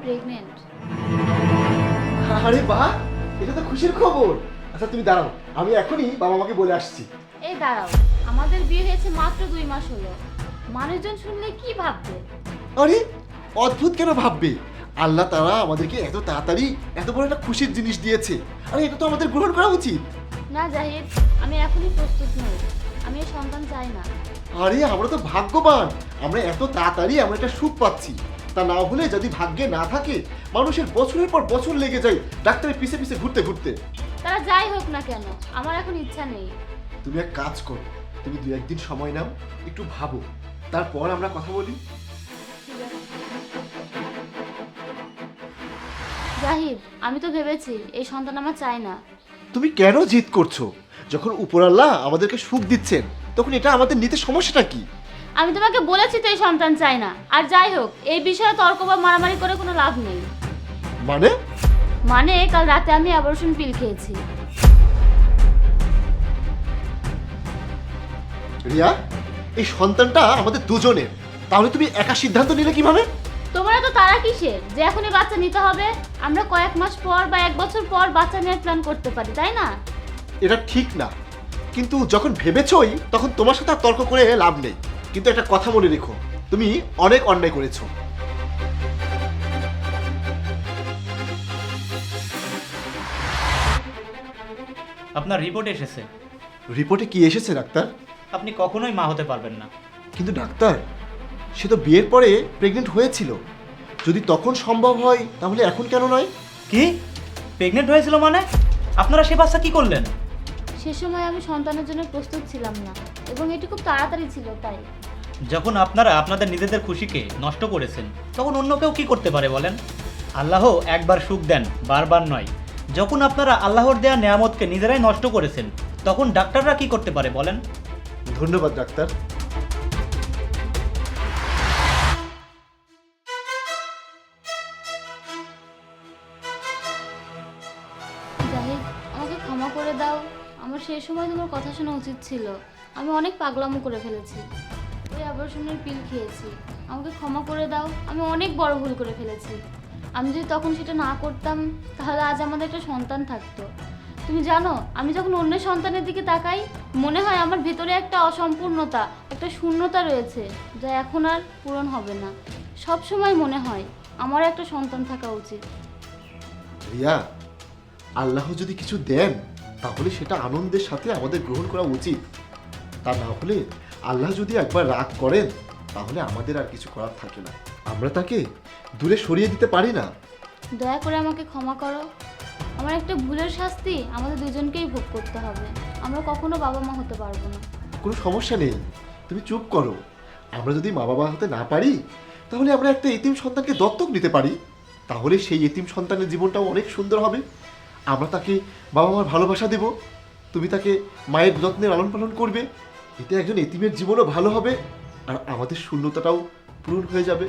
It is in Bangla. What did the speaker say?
প্রেগনেন্ট। আরে বাহ, এটা তো খুশির খবর। আচ্ছা তুমি দাঁড়াও, আমি এখনই বাবা মাকে বলে আসছি। এই দাঁড়াও, আমাদের বিয়ে হয়েছে মাত্র 2 মাস হলো। মানুষজন শুনলে কি ভাববে? আরে অদ্ভুত কেন ভাববে? আল্লাহ তাআলা আমাদেরকে এত তাড়াতাড়ি এত বড় একটা খুশির জিনিস দিয়েছে। আরে এটা তো আমাদের গ্রহণ করা উচিত। না জাহিদ, আমি এখনই প্রস্তুত নই। আমি এই সন্তান চাই না। আরে আমরা তো ভাগ্যবান, আমরা এত তাড়াতাড়ি আমরা একটা সুখ পাচ্ছি। তা না হলে যদি ভাগ্যে না থাকে, মানুষের বছরের পর বছর লেগে যায় ডাক্তারের পিছে পিছে ঘুরতে ঘুরতে। তারা যাই হোক না কেন, আমার এখন ইচ্ছা নেই। তুমি এক কাজ করো, তুমি 2-1 দিন সময় নাও, একটু ভাবো, তারপর আমরা কথা বলি। ঠিক আছে জাহিদ, আমি তো ভেবেছি এই সন্তান আমার চাই না। তুমি কেন জিদ করছো? যখন উপরাল্লাহ আমাদেরকে সুখ দিচ্ছেন, তখন এটা আমাদের নিতে সমস্যাটা কি? আমি তোমাকে বলেছি তো এই সন্তান চাই না। আর যাই হোক, এই বিষয়ে তর্ক বা মারামারি করে কোনো লাভ নেই। মানে? মানে কাল রাতে আমি অ্যাবর্শন পিল খেয়েছি। রিয়া, এই সন্তানটা আমাদের দুজনের, তাহলে তুমি একা সিদ্ধান্ত নিলে কিভাবে? তোমরা তো তারা কিসের যে এখনই বাচ্চা নিতে হবে? আমরা কয়েক মাস পর বা 1 বছর পর বাচ্চা নেওয়ার প্ল্যান করতে পারি, তাই না? এটা ঠিক না, কিন্তু যখন ভেবেছই তখন তোমার সাথে আর তর্ক করে লাভ নেই। কিন্তু একটা কথা মনে রেখো, তুমি অনেক অন্যায় করেছো। আপনার রিপোর্ট এসেছে। রিপোর্টে কি এসেছে ডাক্তার? আপনি কখনোই মা হতে পারবেন না। কিন্তু ডাক্তার, সে তো বিয়ের পরে প্রেগনেন্ট হয়েছিল। যদি তখন সম্ভব হয় তাহলে এখন কেন নয়? কি? প্রেগনেন্ট হয়েছিল মানে? আপনারা সে বাচ্চা কি করলেন? সে সময় আমি সন্তানের জন্য প্রস্তুত ছিলাম না, এবং এটি খুব তাড়াতাড়ি ছিল তাই। যখন আপনারা আপনাদের নিজেদের খুশিকে নষ্ট করেছেন, তখন অন্য কেউ কি করতে পারে বলেন? আল্লাহ একবার সুখ দেন, বারবার নয়। যখন আপনারা আল্লাহর দেয়া নেয়ামতকে নিজেরাই নষ্ট করেছেন, তখন ডাক্তাররা কি করতে পারে বলেন? ধন্যবাদ ডাক্তার। জাহিদ, আমাকে ক্ষমা করে দাও। আমার সেই সময় তোমার কথা শোনা উচিত ছিল। আমি অনেক পাগলামো করে ফেলেছি। ওই অ্যাবর্শনের পিল খেয়েছি। আমাকে ক্ষমা করে দাও, আমি অনেক বড় ভুল করে ফেলেছি। আমি যদি তখন সেটা না করতাম, তাহলে আজ আমাদের একটা সন্তান থাকতো। তুমি জানো, আমি যখন অন্যের সন্তানের দিকে তাকাই, মনে হয় আমার ভেতরে একটা অসম্পূর্ণতা, একটা শূন্যতা রয়েছে, যা এখন আর পূরণ হবে না। সব সময় মনে হয় আমার একটা সন্তান থাকা উচিত। রিয়া, আল্লাহ যদি কিছু দেন তাহলে সেটা আনন্দের সাথে আমাদের গ্রহণ করা উচিত। তা না হলে আল্লাহ যদি একবার রাগ করেন, তাহলে আমাদের আর কিছু করার থাকে না। আমরা তাকে দূরে সরিয়ে দিতে পারি না। দয়া করে আমাকে ক্ষমা করো। আমার একটা ভুলের শাস্তি আমাদের দুজনকেই ভোগ করতে হবে। আমরা কখনো বাবা মা হতে পারবো না। কোনো সমস্যা নেই, তুমি চুপ করো। আমরা যদি মা বাবা হতে না পারি, তাহলে আমরা একটা এতিম সন্তানকে দত্তক নিতে পারি। তাহলে সেই এতিম সন্তানের জীবনটাও অনেক সুন্দর হবে। আমরা তাকে বাবা মার ভালোবাসা দেব, তুমি তাকে মায়ের যত্নে লালন পালন করবে। এতে একজন এতিমের জীবনও ভালো হবে, আর আমাদের শূন্যতাটাও পূরণ হয়ে যাবে।